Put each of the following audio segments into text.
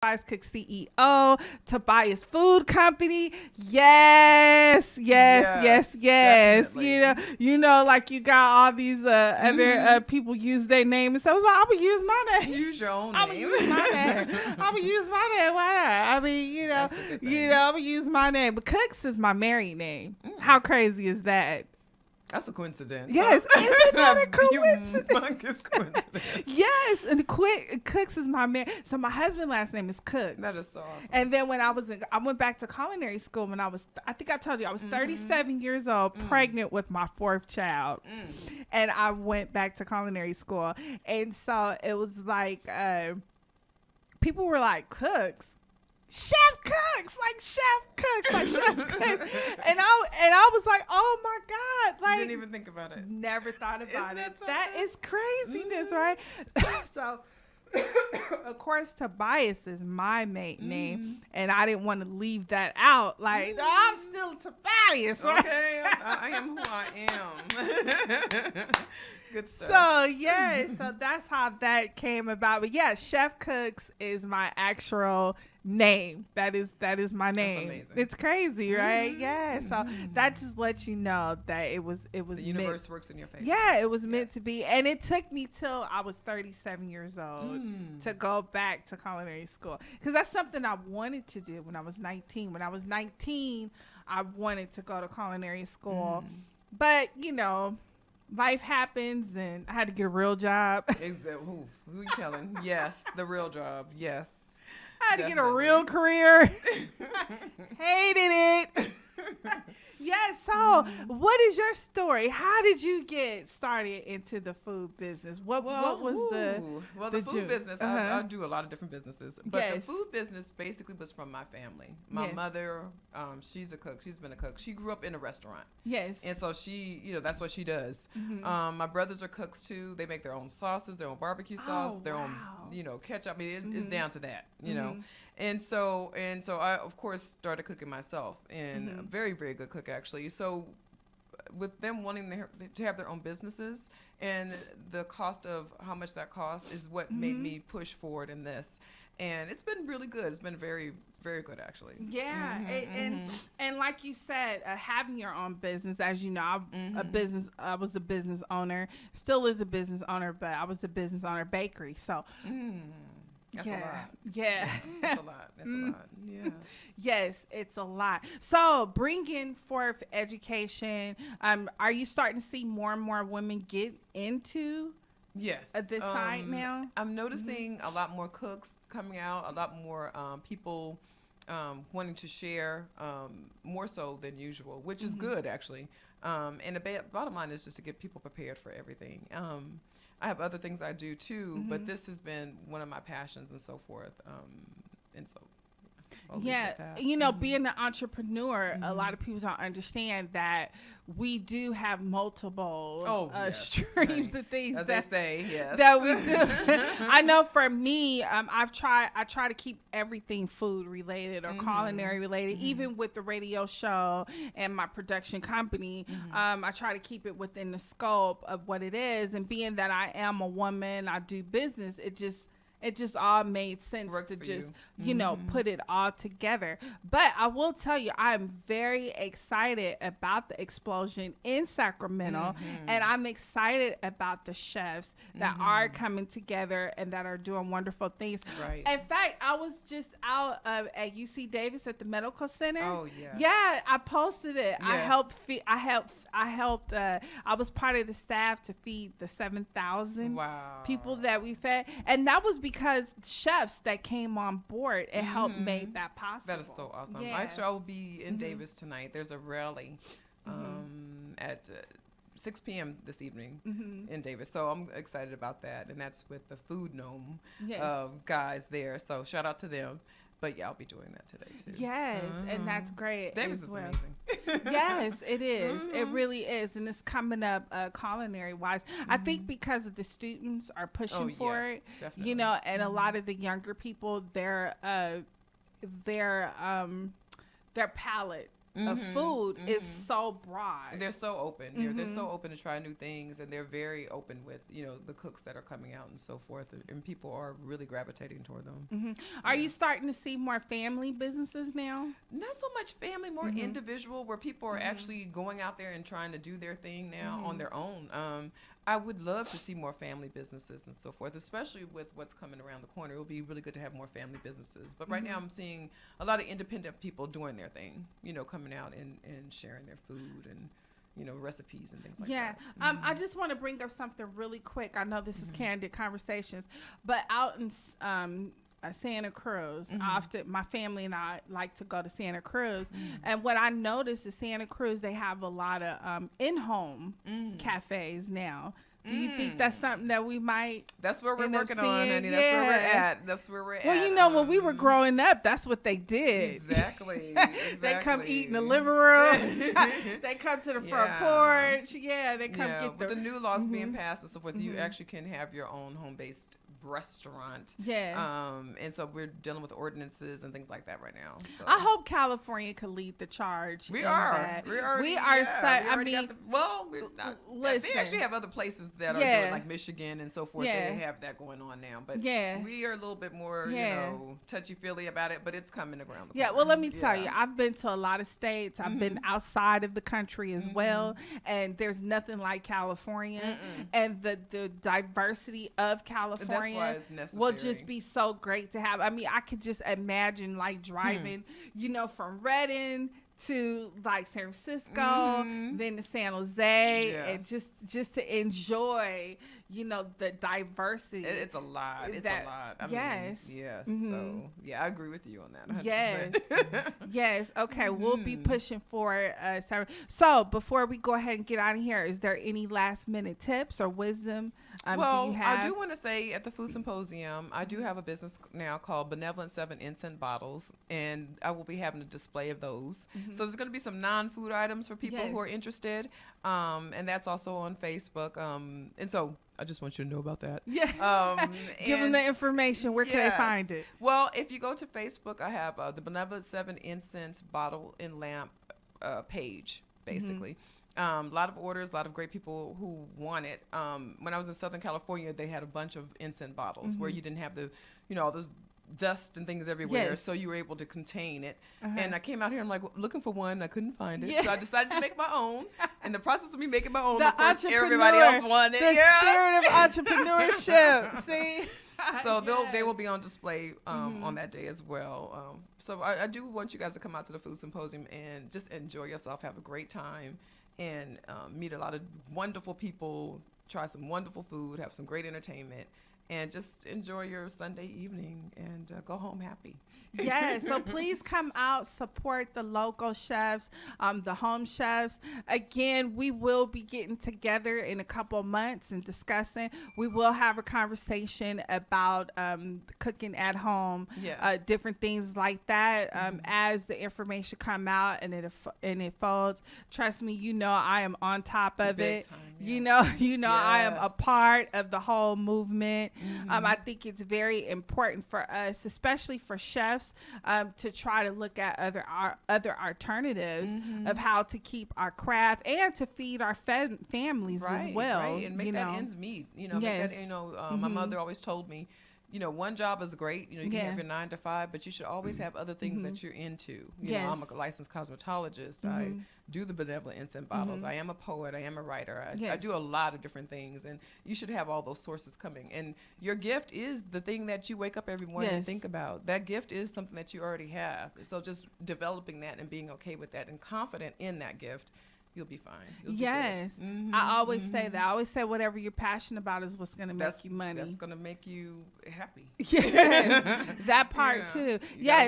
Tobias Cook CEO, Tobias Food Company. Yes, yes, yes, Yes, yes. definitely. Like you got all these other people use their name, and so I was like, I'm gonna use my name. Use your own I'm gonna name. use my name. I'm gonna use my name. Why not? I mean, That's a good thing. I'm gonna use my name. But Cooks is my married name. Mm. How crazy is that? That's a coincidence. Yes, Huh? isn't that a A coincidence? humongous coincidence. Yes, and Cooks is my man. So my husband's last name is Cooks. That is so awesome. And then when I went back to culinary school when I think I told you I was 37 years old, pregnant with my fourth child, and I went back to culinary school, and so it was like people were like Cooks. Chef Cooks, like Chef Cooks, like Chef Cooks, and I was like, oh my God, like Didn't even think about it. never thought about Isn't it. that That something? is craziness, right? So, of course, Tobias is my maiden name, and I didn't want to leave that out. Like, no, I'm still Tobias, right? Okay, I am who I am. Good stuff. So yeah, so that's how that came about. But yeah, Chef Cooks is my actual name. That is my name. amazing. It's crazy, right? Yeah. So that just lets you know that it was the universe works in your favor. Yeah, it was meant to be. And it took me till I was 37 years old to go back to culinary school. Because that's something I wanted to do when I was 19. When I was 19, I wanted to go to culinary school. But, life happens and I had to get a real job. Who you telling? Yes, the real job. Yes. I had to get a Definitely. real career. Hated it. Yeah, so what is your story? How did you get started into the food business? What was the the food juice? business? I do a lot of different businesses, but the Yes. food business basically was from my family. My Yes. mother, she's a cook. She's been a cook. She grew up in a restaurant, Yes. and so she, that's what she does. My brothers are cooks too. They make their own sauces, their own barbecue sauce, their wow. own, ketchup. I mean, it's down to that. And so I of course started cooking myself, and a very, very good cook actually. So with them wanting to have their own businesses, and the cost of how much that costs is what made me push forward in this, and it's been really good. It's been very, very good actually. Yeah, and like you said, having your own business, as you know, I was a business owner, still is a business owner, but I was a business owner bakery. So That's a lot. Yeah. That's a lot. That's a lot. Yes. Yes, it's a lot. So bringing forth education, are you starting to see more and more women get into Yes. this side now? I'm noticing a lot more cooks coming out, a lot more people wanting to share more so than usual, which is good actually. And the bottom line is just to get people prepared for everything. I have other things I do too, but this has been one of my passions and so forth. And so, I'll leave it at that. Being an entrepreneur, a lot of people don't understand that we do have multiple streams of things As they say, yes. that we do. I know for me, I try to keep everything food related or culinary related, even with the radio show and my production company. I try to keep it within the scope of what it is, and being that I am a woman, I do business, it just all made sense Works to for just, you. put it all together. But I will tell you, I'm very excited about the explosion in Sacramento. And I'm excited about the chefs that are coming together and that are doing wonderful things. Right. In fact, I was just out at UC Davis at the medical center. Oh, yeah. Yeah, I posted it. I Yes. helped I was part of the staff to feed the 7,000 Wow. people that we fed, and that was because chefs that came on board and helped make that possible. That is so awesome. Yeah. Actually, I will be in Davis tonight. There's a rally at 6 p.m. this evening in Davis. So I'm excited about that. And that's with the Food Gnome Yes. guys there. So shout out to them. But yeah, I'll be doing that today too. Yes, and that's great. Davis as is well. amazing. Yes, it is. It really is, and it's coming up culinary wise. I think because of the students are pushing for yes, it, definitely. and a lot of the younger people, their palate of food is so broad. They're so open. They're so open to try new things, and they're very open with the cooks that are coming out and so forth. And people are really gravitating toward them. Are you starting to see more family businesses now? Not so much family, more individual, where people are actually going out there and trying to do their thing now on their own. I would love to see more family businesses and so forth, especially with what's coming around the corner. It would be really good to have more family businesses. But right now I'm seeing a lot of independent people doing their thing, coming out and sharing their food and, recipes and things like that. I just want to bring up something really quick. I know this is Candid Conversations, but out in Santa Cruz, often my family and I like to go to Santa Cruz, and what I noticed is Santa Cruz, they have a lot of in-home cafes now. Do you think that's something that we might? That's where we're working on, honey. That's where we're at. That's where we're at. Well, when we were growing up, that's what they did. Exactly. They come eat in the living room. They come to the front porch. Yeah, they come get with the new laws being passed and so forth. You actually can have your own home-based restaurant. And so we're dealing with ordinances and things like that right now. So. I hope California could lead the charge. We are. They actually have other places that are doing, like Michigan and so forth. They have that going on now. But we are a little bit more, touchy-feely about it, but it's coming around the corner. Well, let me tell you, I've been to a lot of states. I've been outside of the country as well, and there's nothing like California. And the diversity of California will just be so great to have. I mean, I could just imagine like driving, from Redding to like San Francisco, then to San Jose, and just to enjoy, the diversity. It's a lot. It's a lot. I mean, So I agree with you on that. 100%. Yes. Okay. We'll be pushing for So before we go ahead and get out of here, is there any last minute tips or wisdom? Do you have? I do want to say at the Food Symposium, I do have a business now called Benevolent 7 Incense Bottles, and I will be having a display of those. So there's going to be some non-food items for people who are interested, and that's also on Facebook. And so I just want you to know about that. Give them the information. Where can they find it? Well, if you go to Facebook, I have the Benevolent 7 Incense Bottle and Lamp page, basically. A lot of orders, a lot of great people who want it. When I was in Southern California, they had a bunch of incense bottles where you didn't have the, all those dust and things everywhere, so you were able to contain it. And I came out here, I'm like looking for one, I couldn't find it, so I decided to make my own. In the process of me making my own, of course, everybody else wanted it. The spirit of entrepreneurship. See. So they will be on display on that day as well. So I do want you guys to come out to the Food Symposium and just enjoy yourself, have a great time, and meet a lot of wonderful people, try some wonderful food, have some great entertainment, and just enjoy your Sunday evening and go home happy. So please come out, support the local chefs, the home chefs. Again, we will be getting together in a couple of months and discussing. We will have a conversation about cooking at home, different things like that. As the information come out and it folds, trust me, I am on top of Big it. Time, I am a part of the whole movement. I think it's very important for us, especially for chefs, to try to look at other alternatives of how to keep our craft and to feed our families as well. Right, and make that ends meet. My mother always told me, one job is great. You can have your 9 to 5, but you should always have other things that you're into. I'm a licensed cosmetologist. I do the Benevolent Incense Bottles. I am a poet. I am a writer. I do a lot of different things, and you should have all those sources coming. And your gift is the thing that you wake up every morning and think about. That gift is something that you already have. So just developing that and being okay with that and confident in that gift, you'll be fine. I always say that. I always say whatever you're passionate about is what's going to make you money. That's going to make you happy. That part too.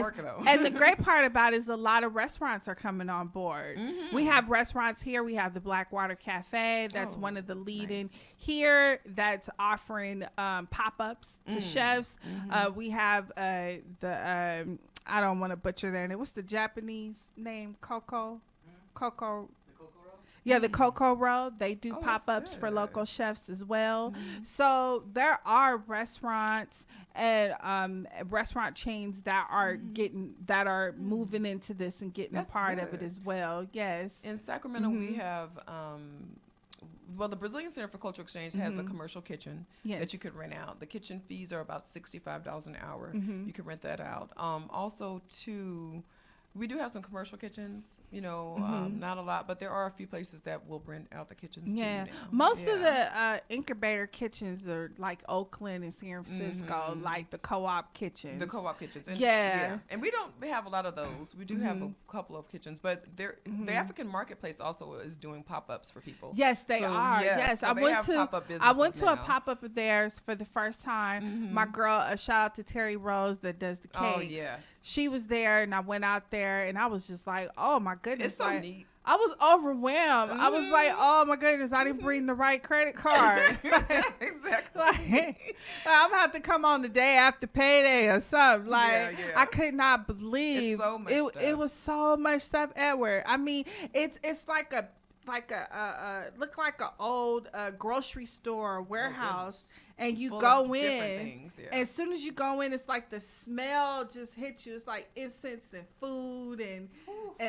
Work, though. And the great part about it is a lot of restaurants are coming on board. We have restaurants here. We have the Blackwater Cafe. That's one of the leading here that's offering pop-ups to chefs. We have I don't want to butcher their name. What's the Japanese name? Coco? Yeah, the Cocoa Road, they do Oh, that's pop-ups for good. local chefs as well. So there are restaurants and restaurant chains that are moving into this and getting That's a part of it good. as well. Yes. In Sacramento, we have, well, the Brazilian Center for Cultural Exchange has a commercial kitchen Yes. that you could rent out. The kitchen fees are about $65 an hour. Mm-hmm. You can rent that out. Also, too, we do have some commercial kitchens, not a lot, but there are a few places that will rent out the kitchens Yeah, too now. most of the incubator kitchens are like Oakland and San Francisco, Mhm. like the co-op kitchens. The co-op kitchens. And, Yeah. And we don't have a lot of those. We do have a couple of kitchens, but the African marketplace also is doing pop-ups for people. Yes, they So, are. yes, Yes, so I they went have to pop-up a businesses now. pop-up of theirs for the first time. My girl, a shout out to Terry Rose that does the cakes. Oh, yes. She was there, and I went out there, and I was just like, oh my goodness, It's so like, neat. I was overwhelmed. I was like, oh my goodness, I didn't bring the right credit card. Exactly. Like, I'm gonna have to come on the day after payday or something. Like, Yeah. I could not believe It's so much it. stuff. It was so much stuff, Edward. I mean, it's like a look like an old grocery store warehouse, and you Full go of different in. things, yeah. And as soon as you go in, it's like the smell just hits you. It's like incense and food and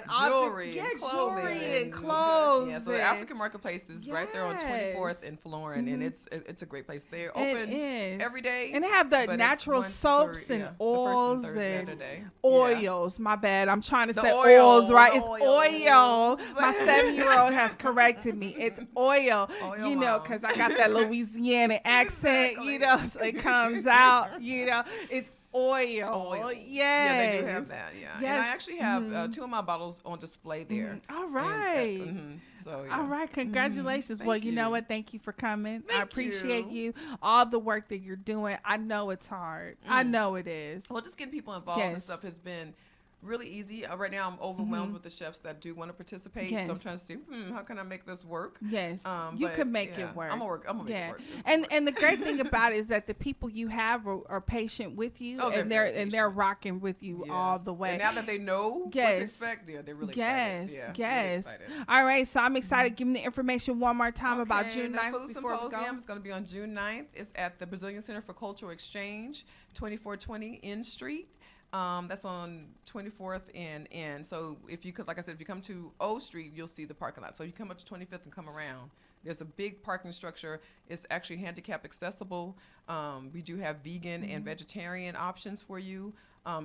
all Jewelry, the, and clothing, and clothes. Yeah, so the and- African Marketplace is right there on Yes. 24th and Florin, and it's a great place. They're It open is. every day, And they have the but it's natural one soaps third- and yeah, the first oils third and Saturday. oils. My bad. I'm trying to The say oil, oils, right? the It's oils. oil. My 7-year-old has corrected me. It's oil. Oil, You know, Mom. because I got that Louisiana accent. Exactly. You know, so it comes out. You know, it's oil. Oil. Yes. Yeah, they do have that. Yeah, and Yes. I actually have 2 of my bottles on display there. All And, right. So yeah. All right, congratulations. Well, Thank you know you. what? Thank you for coming. I Thank appreciate you. you. All the work that you're doing. I know it's hard. I know it is. Well, just getting people involved and Yes. stuff has been really easy. Right now, I'm overwhelmed with the chefs that do want to participate. Yes. So I'm trying to see, how can I make this work? Yes, you But, can make yeah, it work. I'm gonna make Yeah, it work. It's gonna work. and the great thing about it is that the people you have are patient with you, Oh, they're and very they're patient. rocking with you all Yes. the way. And now that they know what Yes. to expect, they're really Yes, excited. Yeah, yes. Really excited. All right, so I'm excited. Give me the information one more time about Okay, June the 9th food before we symposium go. is going to be on June 9th. It's at the Brazilian Center for Cultural Exchange, 2420 N Street. That's on 24th and N. So if you could, like I said, if you come to O Street, you'll see the parking lot. So you come up to 25th and come around. There's a big parking structure. It's actually handicap accessible. We do have vegan and vegetarian options for you.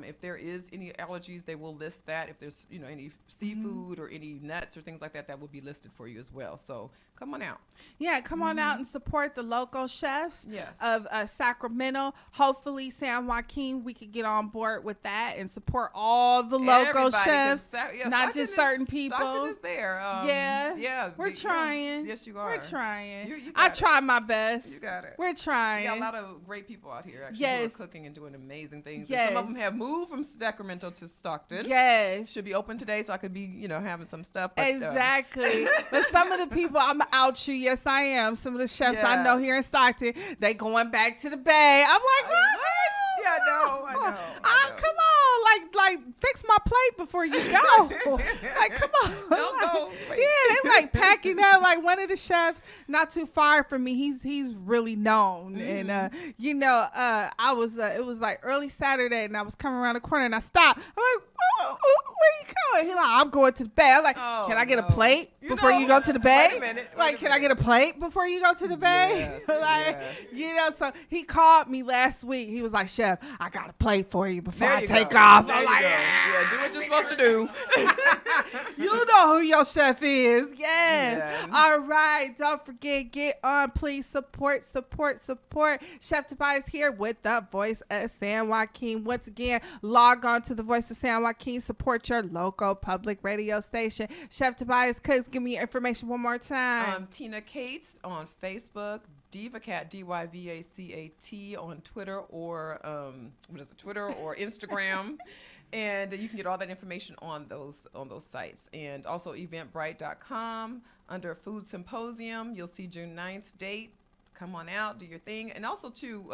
If there is any allergies, they will list that. If there's any seafood or any nuts or things like that, that will be listed for you as well. So come on out. Yeah, come on out and support the local chefs Yes. of Sacramento. Hopefully, San Joaquin, we could get on board with that and support all the local Everybody, 'cause chefs, yeah, not Stockton just certain is- people. Stockton is there. Yeah. We're trying. Yes, you are. We're trying. You I got it. try my best. You got it. We're We trying. got a lot of great people out here actually Yes. who are cooking and doing amazing things. Yes. And some of them have moved from Sacramento to Stockton. Yes. Should be open today, so I could be, having some stuff. But, Exactly. But some of the people, I'm out you. Yes, I am. Some of the chefs I know Yes. here in Stockton, they going back to the Bay. I'm like, what? Yeah, I know. Ah, come on, like fix my plate before you go. Like, come on. Don't go. Wait. Yeah, they like packing up. Like one of the chefs, not too far from me. He's really known, and I was. It was like early Saturday, and I was coming around the corner, and I stopped. I'm like, where you going? He's like, I'm going to the Bay. I'm like, Oh, can I get a no. plate before you go to the Bay? Wait a minute. Like, can I get a plate before you go to the Bay? Yes, yes. So he called me last week. He was like, Chef, I got a plate for you before There I you take go. off. There I'm you like, go. Yeah, do what you're supposed to do. you know who your chef is. Yes. Yeah. All right. Don't forget, get on. Please support. Chef Tobias here with the Voice of San Joaquin. Once again, log on to the Voice of San Joaquin. Support your local public radio station. Chef Tobias Cooks, give me your information one more time. Tina Cates on Facebook, DivaCat, DYVACAT on Twitter or Twitter or Instagram. And you can get all that information on those sites. And also eventbrite.com under Food Symposium. You'll see June 9th date. come on out, do your thing. And also, too,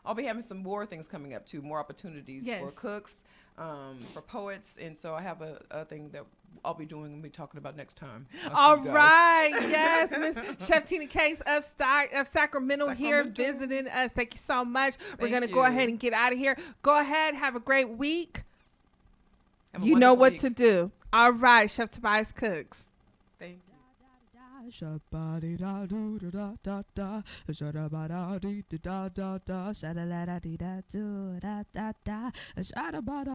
I'll be having some more things coming up, too, more opportunities for cooks, for poets. And so I have a thing that I'll be doing and be talking about next time. All right. Yes, Miss Chef Tina Case of Sacramento here visiting us. Thank you so much. We're going to go ahead and get out of here. Go ahead. Have a great week. You know what to do. All right. Chef Tobias cooks. Thank you.